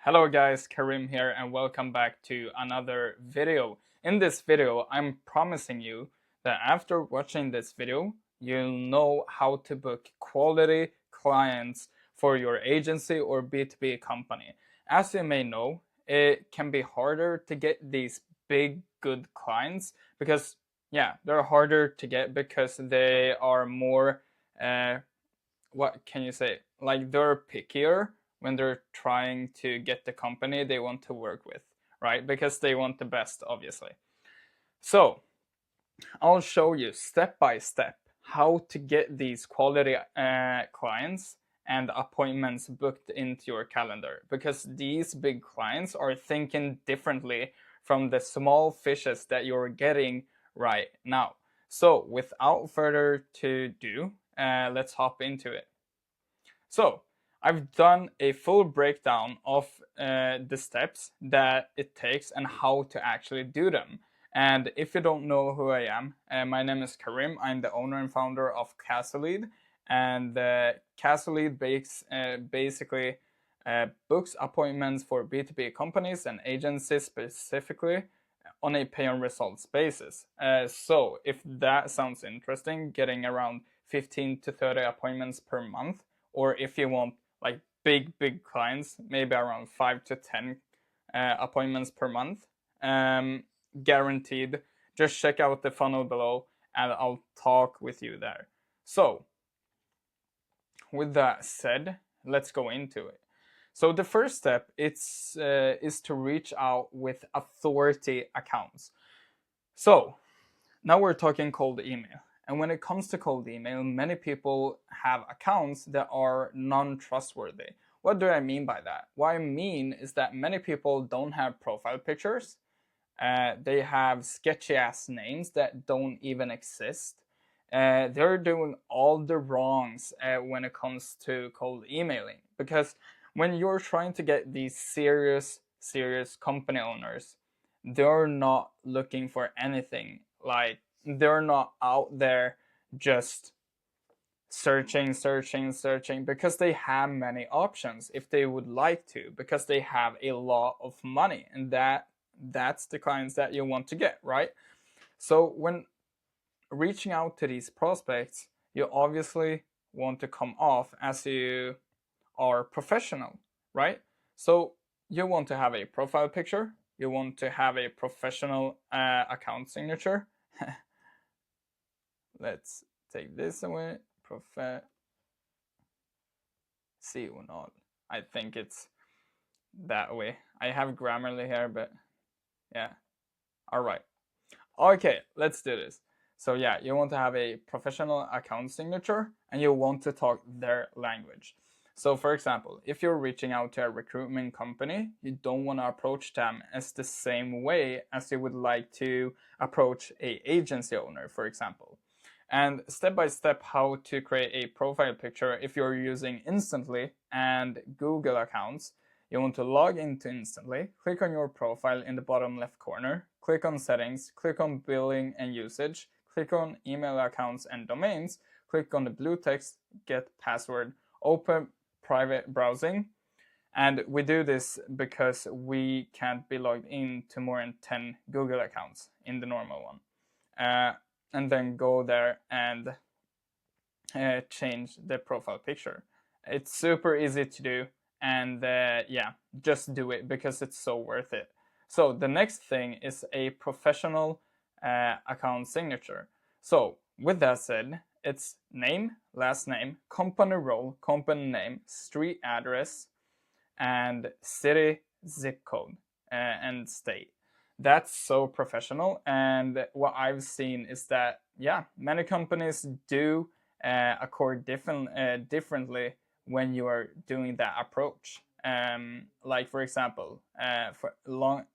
Hello guys, Karim here and welcome back to another video. In this video, I'm promising you that after watching this video, you'll know how to book quality clients for your agency or B2B company. As you may know, it can be harder to get these big, good clients because, they're harder to get because they are more, what can you say? Like they're pickier when they're trying to get the company they want to work with, right? Because they want the best, obviously. So I'll show you step by step how to get these quality clients and appointments booked into your calendar because these big clients are thinking differently from the small fishes that you're getting right now. So without further to do, let's hop into it. So I've done a full breakdown of the steps that it takes and how to actually do them. And if you don't know who I am, my name is Karim. I'm the owner and founder of CastleLead. And CastleLead basically books appointments for B2B companies and agencies specifically on a pay on results basis. So if that sounds interesting, getting around 15 to 30 appointments per month, or if you want like big clients, maybe around 5 to 10 appointments per month, guaranteed. Just check out the funnel below and I'll talk with you there. So with that said, let's go into it. So the first step is to reach out with authority accounts. So now we're talking cold email. And when it comes to cold email, many people have accounts that are non-trustworthy. What do I mean by that? What I mean is that many people don't have profile pictures. They have sketchy ass names that don't even exist. They're doing all the wrongs when it comes to cold emailing. Because when you're trying to get these serious company owners, they're not looking for anything. Like, they're not out there just searching because they have many options if they would like to, because they have a lot of money, and that's the clients that you want to get, right? So when reaching out to these prospects, you obviously want to come off as you are professional, right? So you want to have a profile picture, you want to have a professional account signature. Let's take this away. See or not. I think it's that way. I have Grammarly here, but yeah. All right. Okay, let's do this. So yeah, you want to have a professional account signature and you want to talk their language. So for example, if you're reaching out to a recruitment company, you don't want to approach them as the same way as you would like to approach a agency owner, for example. And step by step how to create a profile picture if you're using Instantly and Google accounts. You want to log into Instantly, click on your profile in the bottom left corner, click on settings, click on billing and usage, click on email accounts and domains, click on the blue text, get password, open private browsing. And we do this because we can't be logged in to more than 10 Google accounts in the normal one. And then go there and change the profile picture. It's super easy to do, and just do it because it's so worth it. So the next thing is a professional account signature. So with that said, it's name, last name, company role, company name, street address, and city, zip code, and state. That's so professional. And what I've seen is that, many companies do accord differently when you are doing that approach. Like for example, for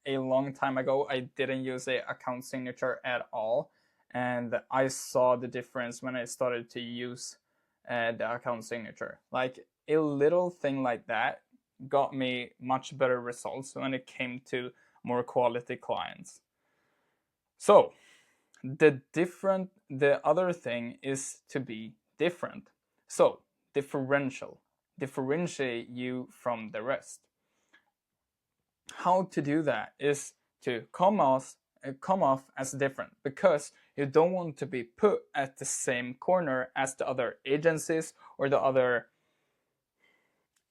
a long time ago, I didn't use a account signature at all, and I saw the difference when I started to use the account signature. Like a little thing like that got me much better results when it came to more quality clients. So the other thing is to be different. So differentiate you from the rest. how to do that is to come off as different, because you don't want to be put at the same corner as the other agencies or the other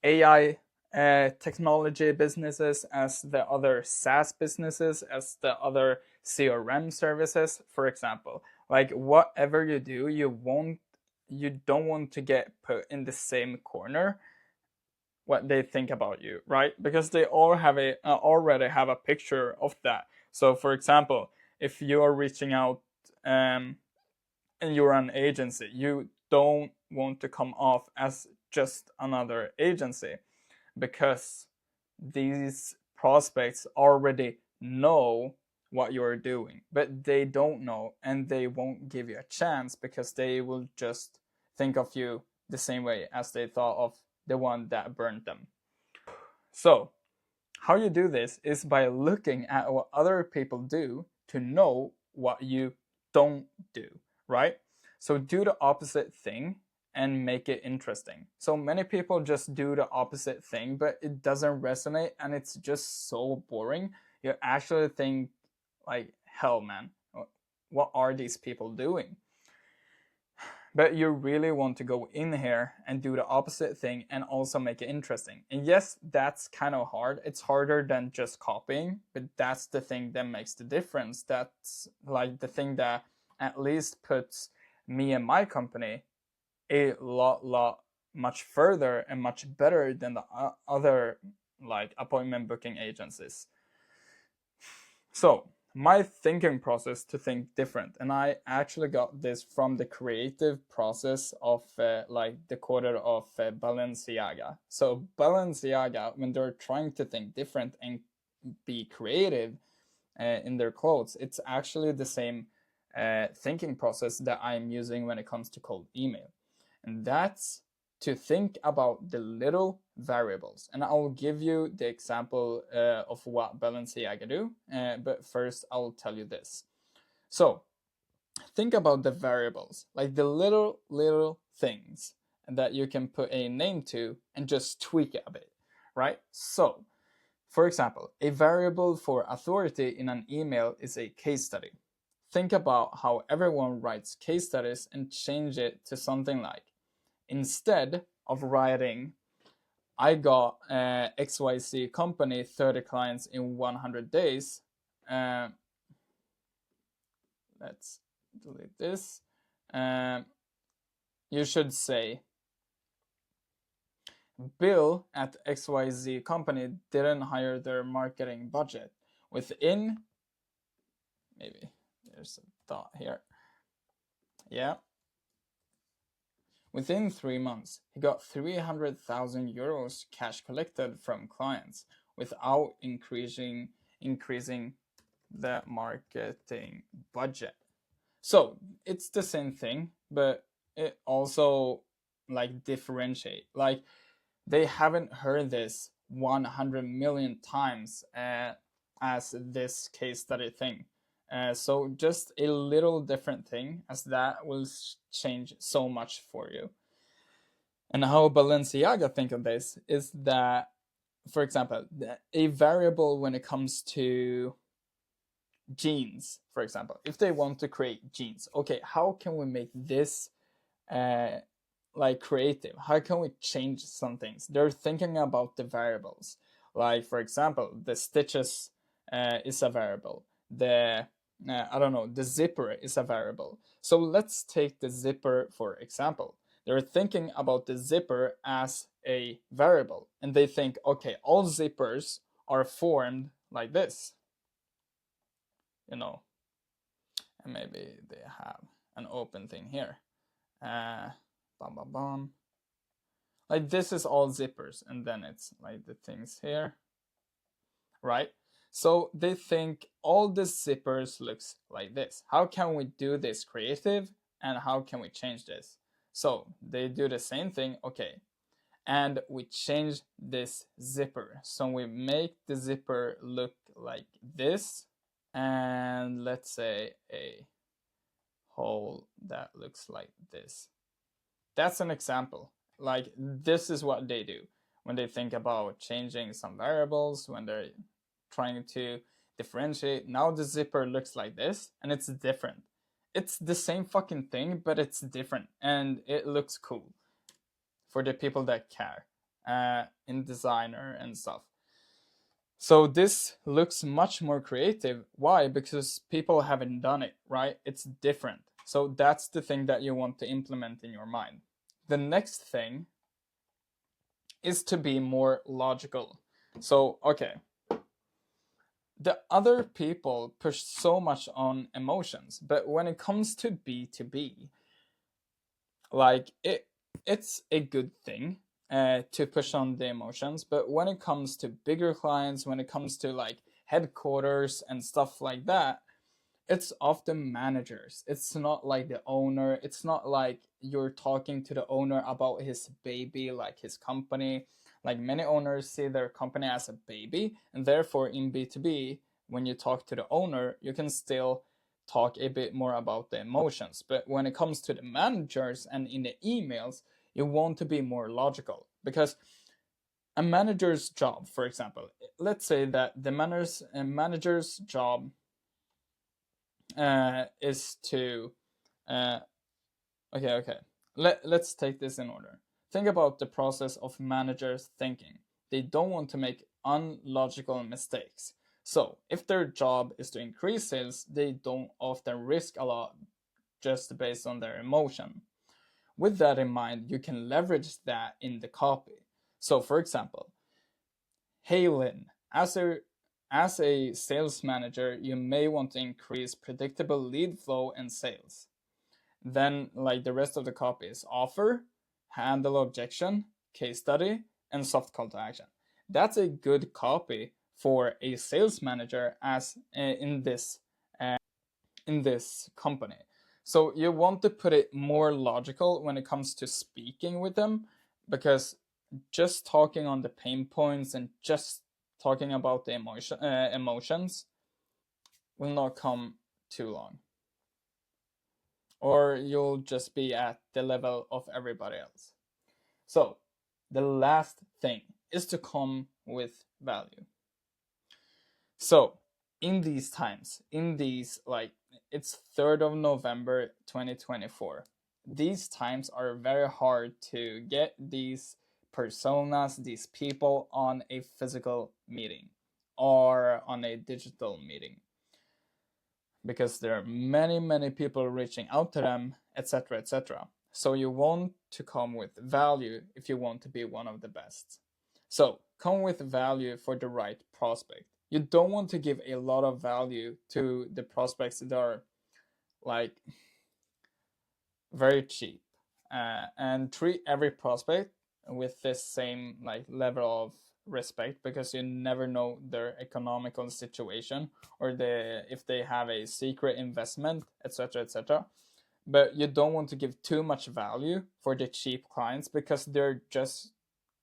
AI technology businesses, as the other SaaS businesses, as the other CRM services, for example. Like whatever you do, you don't want to get put in the same corner what they think about you, right? Because they all have already have a picture of that. So, for example, if you are reaching out and you're an agency, you don't want to come off as just another agency, because these prospects already know what you're doing, but they don't know, and they won't give you a chance because they will just think of you the same way as they thought of the one that burned them. So, how you do this is by looking at what other people do to know what you don't do, right? So, do the opposite thing and make it interesting. So, many people just do the opposite thing, but it doesn't resonate and it's just so boring. You actually think, like, hell, man, what are these people doing? But you really want to go in here and do the opposite thing and also make it interesting. And yes, that's kind of hard. It's harder than just copying, but that's the thing that makes the difference. That's like the thing that at least puts me and my company a lot much further and much better than the other like appointment booking agencies. So my thinking process to think different, and I actually got this from the creative process of like the quarter of Balenciaga. So Balenciaga, when they're trying to think different and be creative in their clothes, it's actually the same thinking process that I'm using when it comes to cold email, and that's to think about the little variables. And I'll give you the example of what Balenciaga do, but first I'll tell you this. So think about the variables, like the little things that you can put a name to and just tweak it a bit, right? So for example, a variable for authority in an email is a case study. Think about how everyone writes case studies and change it to something like, instead of writing, I got XYZ company 30 clients in 100 days. Let's delete this. You should say, Bill at XYZ company didn't hire their marketing budget. Within, maybe there's a thought here. Yeah. Within 3 months, he got 300,000 euros cash collected from clients without increasing the marketing budget. So it's the same thing, but it also like differentiate. Like they haven't heard this 100 million times as this case study thing. So just a little different thing, as that will change so much for you. And how Balenciaga think of this is that, for example, a variable when it comes to jeans, for example, if they want to create jeans, okay, how can we make this like creative? How can we change some things? They're thinking about the variables. Like for example, the stitches is a variable. I don't know, the zipper is a variable. So let's take the zipper for example. They're thinking about the zipper as a variable, and they think, okay, all zippers are formed like this, and maybe they have an open thing here. Bum, bum, bum. Like this is all zippers, and then it's like the things here, right? So they think all the zippers looks like this. How can we do this creative, and how can we change this? So they do the same thing, okay, and we change this zipper. So we make the zipper look like this, and let's say a hole that looks like this. That's an example. Like this is what they do when they think about changing some variables, when they trying to differentiate. Now the zipper looks like this, and it's different. It's the same fucking thing, but it's different, and it looks cool for the people that care in designer and stuff. So this looks much more creative. Why? Because people haven't done it, right? It's different. So that's the thing that you want to implement in your mind. The next thing is to be more logical. So, okay, the other people push so much on emotions, but when it comes to B2B, like it's a good thing to push on the emotions, but when it comes to bigger clients, when it comes to like headquarters and stuff like that, it's often managers. It's not like the owner. It's not like you're talking to the owner about his baby, like his company. Like many owners see their company as a baby, and therefore in B2B, when you talk to the owner, you can still talk a bit more about the emotions. But when it comes to the managers and in the emails, you want to be more logical, because a manager's job, for example, let's say that the manager's job is to uh, okay. Let's take this in order. Think about the process of managers thinking. They don't want to make unlogical mistakes. So if their job is to increase sales, they don't often risk a lot just based on their emotion. With that in mind, you can leverage that in the copy. So for example, hey Lynn, as a sales manager, you may want to increase predictable lead flow and sales. Then, like the rest of the copy is offer, handle objection, case study, and soft call to action. That's a good copy for a sales manager as in this company. So you want to put it more logical when it comes to speaking with them, because just talking on the pain points and just talking about the emotions will not come too long, or you'll just be at the level of everybody else. So the last thing is to come with value. So in these times, in these, like, it's 3rd of November 2024, these times are very hard to get these personas, these people on a physical meeting or on a digital meeting, because there are many people reaching out to them, etc., etc. So you want to come with value if you want to be one of the best. So come with value for the right prospect. You don't want to give a lot of value to the prospects that are like very cheap, and treat every prospect with this same like level of respect, because you never know their economical situation, or if they have a secret investment, etc., etc. But you don't want to give too much value for the cheap clients, because they're just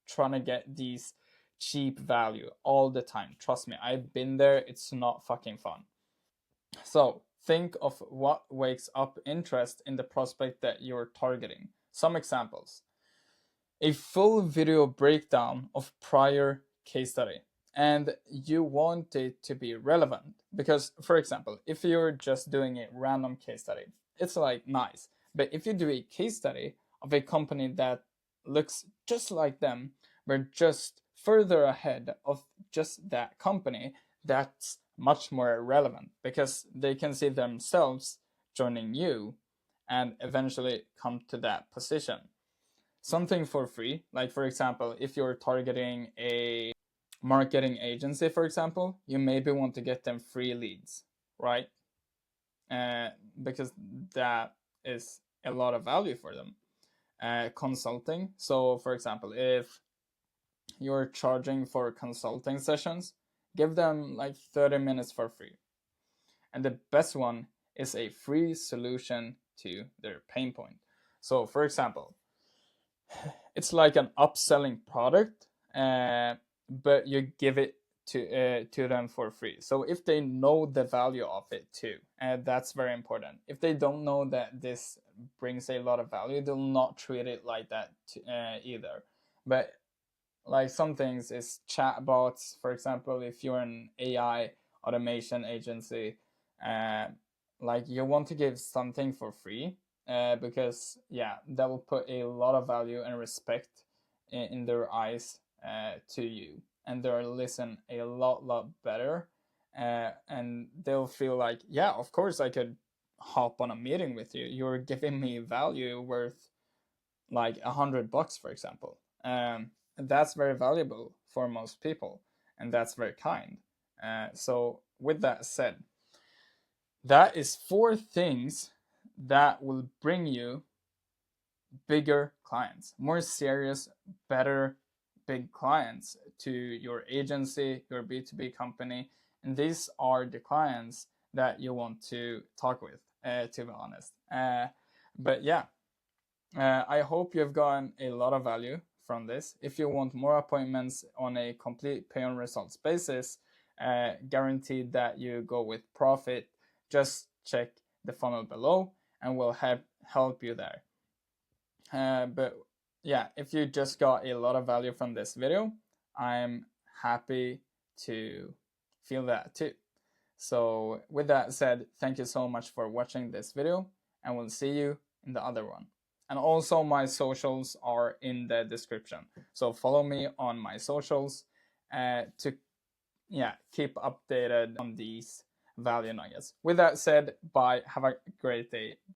trying to get these cheap value all the time. Trust me, I've been there. It's not fucking fun. So think of what wakes up interest in the prospect that you're targeting. Some examples: a full video breakdown of prior case study, and you want it to be relevant, because for example, if you're just doing a random case study, it's like nice, but if you do a case study of a company that looks just like them, but just further ahead of just that company, that's much more relevant, because they can see themselves joining you and eventually come to that position. Something for free, like for example, if you're targeting a marketing agency, for example, you maybe want to get them free leads, right? Because that is a lot of value for them. Consulting, so for example, if you're charging for consulting sessions, give them like 30 minutes for free. And the best one is a free solution to their pain point. So for example, it's like an upselling product, but you give it to them for free. So if they know the value of it too, and that's very important. If they don't know that this brings a lot of value, they'll not treat it like that either. But like some things is chatbots. For example, if you're an AI automation agency, uh, like you want to give something for free, because yeah, that will put a lot of value and respect in their eyes, to you, and they'll listen a lot better, and they'll feel like, yeah, of course I could hop on a meeting with you. You're giving me value worth like $100, for example. That's very valuable for most people, and that's very kind. So, with that said, that is 4 things that will bring you bigger clients, more serious, better, big clients to your agency, your B2B company. And these are the clients that you want to talk with, to be honest. But yeah, I hope you've gotten a lot of value from this. If you want more appointments on a complete pay on results basis, guaranteed that you go with profit, just check the funnel below and we'll help you there. But yeah, if you just got a lot of value from this video, I'm happy to feel that too. So with that said, thank you so much for watching this video, and we'll see you in the other one. And also my socials are in the description. So follow me on my socials, to keep updated on these value nuggets. With that said, bye. Have a great day.